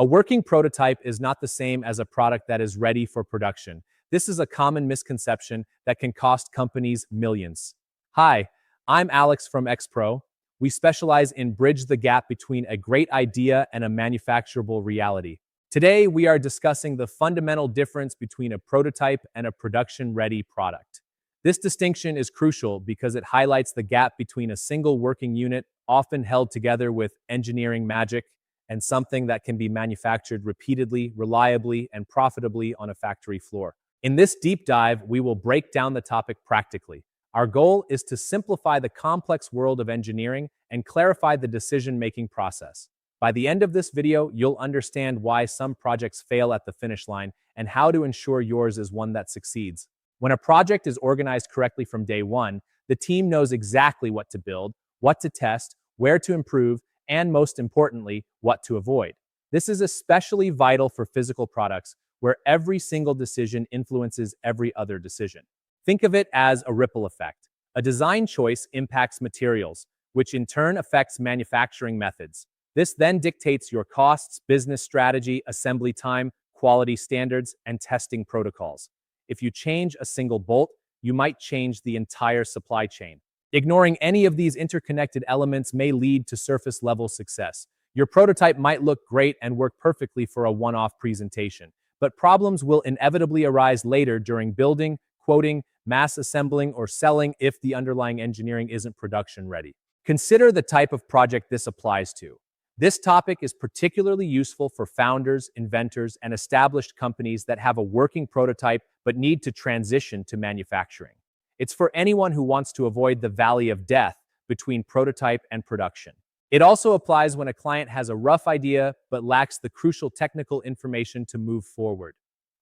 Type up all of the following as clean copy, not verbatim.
A working prototype is not the same as a product that is ready for production. This is a common misconception that can cost companies millions. Hi, I'm Alex from XPro. We specialize in bridge the gap between a great idea and a manufacturable reality. Today, we are discussing the fundamental difference between a prototype and a production-ready product. This distinction is crucial because it highlights the gap between a single working unit, often held together with engineering magic, and something that can be manufactured repeatedly, reliably, and profitably on a factory floor. In this deep dive, we will break down the topic practically. Our goal is to simplify the complex world of engineering and clarify the decision-making process. By the end of this video, you'll understand why some projects fail at the finish line and how to ensure yours is one that succeeds. When a project is organized correctly from day one, the team knows exactly what to build, what to test, where to improve, and most importantly, what to avoid. This is especially vital for physical products, where every single decision influences every other decision. Think of it as a ripple effect. A design choice impacts materials, which in turn affects manufacturing methods. This then dictates your costs, business strategy, assembly time, quality standards, and testing protocols. If you change a single bolt, you might change the entire supply chain. Ignoring any of these interconnected elements may lead to surface-level success. Your prototype might look great and work perfectly for a one-off presentation, but problems will inevitably arise later during building, quoting, mass assembling, or selling if the underlying engineering isn't production-ready. Consider the type of project this applies to. This topic is particularly useful for founders, inventors, and established companies that have a working prototype but need to transition to manufacturing. It's for anyone who wants to avoid the valley of death between prototype and production. It also applies when a client has a rough idea but lacks the crucial technical information to move forward.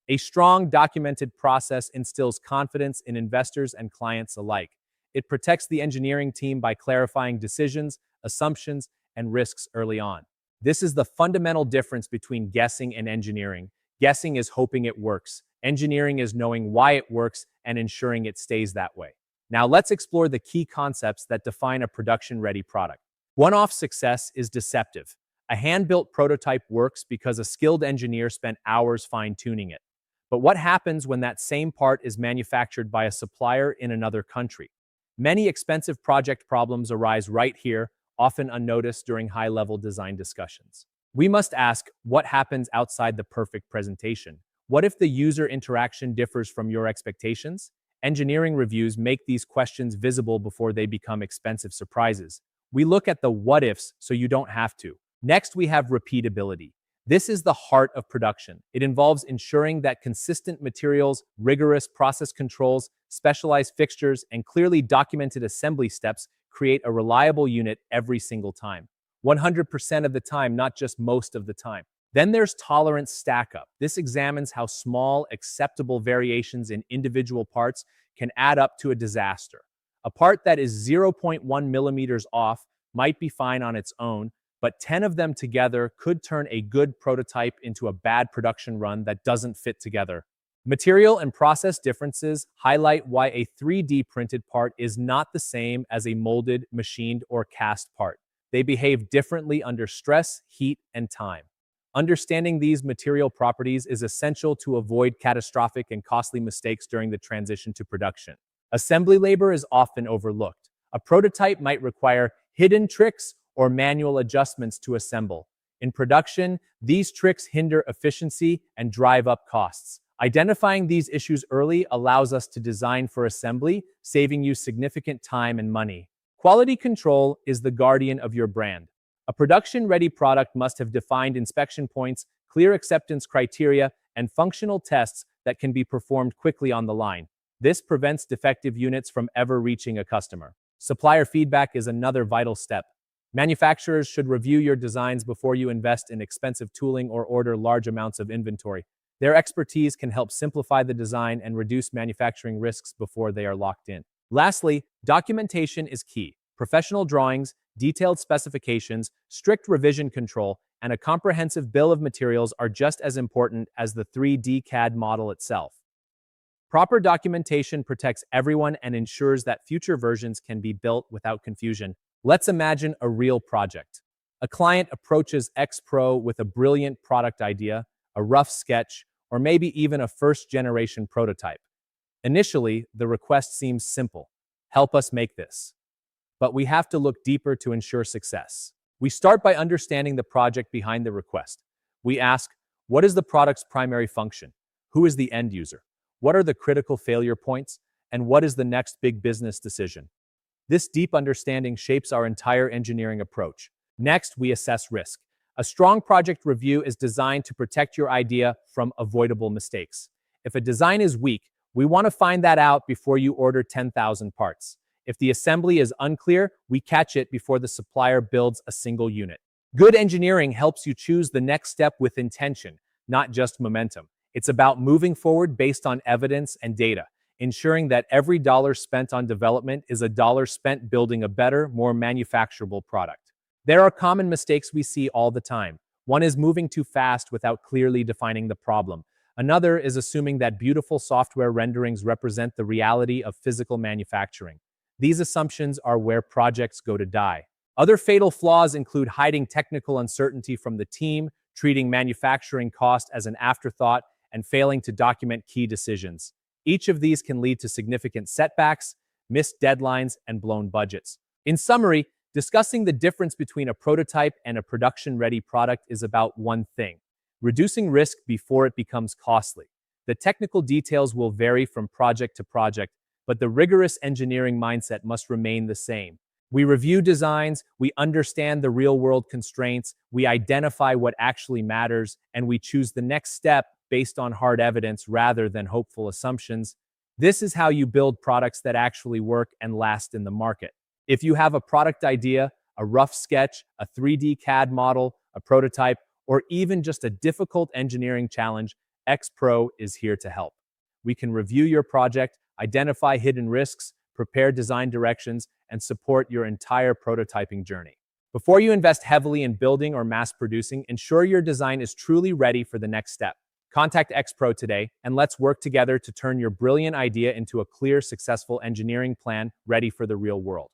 A strong, documented process instills confidence in investors and clients alike. It protects the engineering team by clarifying decisions, assumptions, and risks early on. This is the fundamental difference between guessing and engineering. Guessing is hoping it works. Engineering is knowing why it works and ensuring it stays that way. Now let's explore the key concepts that define a production-ready product. One-off success is deceptive. A hand-built prototype works because a skilled engineer spent hours fine-tuning it. But what happens when that same part is manufactured by a supplier in another country? Many expensive project problems arise right here, often unnoticed during high-level design discussions. We must ask, what happens outside the perfect presentation? What if the user interaction differs from your expectations? Engineering reviews make these questions visible before they become expensive surprises. We look at the what-ifs so you don't have to. Next, we have repeatability. This is the heart of production. It involves ensuring that consistent materials, rigorous process controls, specialized fixtures, and clearly documented assembly steps create a reliable unit every single time. 100% of the time, not just most of the time. Then there's tolerance stack-up. This examines how small, acceptable variations in individual parts can add up to a disaster. A part that is 0.1 millimeters off might be fine on its own, but 10 of them together could turn a good prototype into a bad production run that doesn't fit together. Material and process differences highlight why a 3D printed part is not the same as a molded, machined, or cast part. They behave differently under stress, heat, and time. Understanding these material properties is essential to avoid catastrophic and costly mistakes during the transition to production. Assembly labor is often overlooked. A prototype might require hidden tricks or manual adjustments to assemble. In production, these tricks hinder efficiency and drive up costs. Identifying these issues early allows us to design for assembly, saving you significant time and money. Quality control is the guardian of your brand. A production-ready product must have defined inspection points, clear acceptance criteria, and functional tests that can be performed quickly on the line. This prevents defective units from ever reaching a customer. Supplier feedback is another vital step. Manufacturers should review your designs before you invest in expensive tooling or order large amounts of inventory. Their expertise can help simplify the design and reduce manufacturing risks before they are locked in. Lastly, documentation is key. Professional drawings, detailed specifications, strict revision control, and a comprehensive bill of materials are just as important as the 3D CAD model itself. Proper documentation protects everyone and ensures that future versions can be built without confusion. Let's imagine a real project. A client approaches X Pro with a brilliant product idea, a rough sketch, or maybe even a first-generation prototype. Initially, the request seems simple. Help us make this. But we have to look deeper to ensure success. We start by understanding the project behind the request. We ask, what is the product's primary function? Who is the end user? What are the critical failure points? And what is the next big business decision? This deep understanding shapes our entire engineering approach. Next, we assess risk. A strong project review is designed to protect your idea from avoidable mistakes. If a design is weak, we want to find that out before you order 10,000 parts. If the assembly is unclear, we catch it before the supplier builds a single unit. Good engineering helps you choose the next step with intention, not just momentum. It's about moving forward based on evidence and data, ensuring that every dollar spent on development is a dollar spent building a better, more manufacturable product. There are common mistakes we see all the time. One is moving too fast without clearly defining the problem. Another is assuming that beautiful software renderings represent the reality of physical manufacturing. These assumptions are where projects go to die. Other fatal flaws include hiding technical uncertainty from the team, treating manufacturing cost as an afterthought, and failing to document key decisions. Each of these can lead to significant setbacks, missed deadlines, and blown budgets. In summary, discussing the difference between a prototype and a production-ready product is about one thing: reducing risk before it becomes costly. The technical details will vary from project to project, but the rigorous engineering mindset must remain the same. We review designs, we understand the real-world constraints, we identify what actually matters, and we choose the next step based on hard evidence rather than hopeful assumptions. This is how you build products that actually work and last in the market. If you have a product idea, a rough sketch, a 3D CAD model, a prototype, or even just a difficult engineering challenge, X Pro is here to help. We can review your project, identify hidden risks, prepare design directions, and support your entire prototyping journey. Before you invest heavily in building or mass producing, ensure your design is truly ready for the next step. Contact X Pro today, and let's work together to turn your brilliant idea into a clear, successful engineering plan ready for the real world.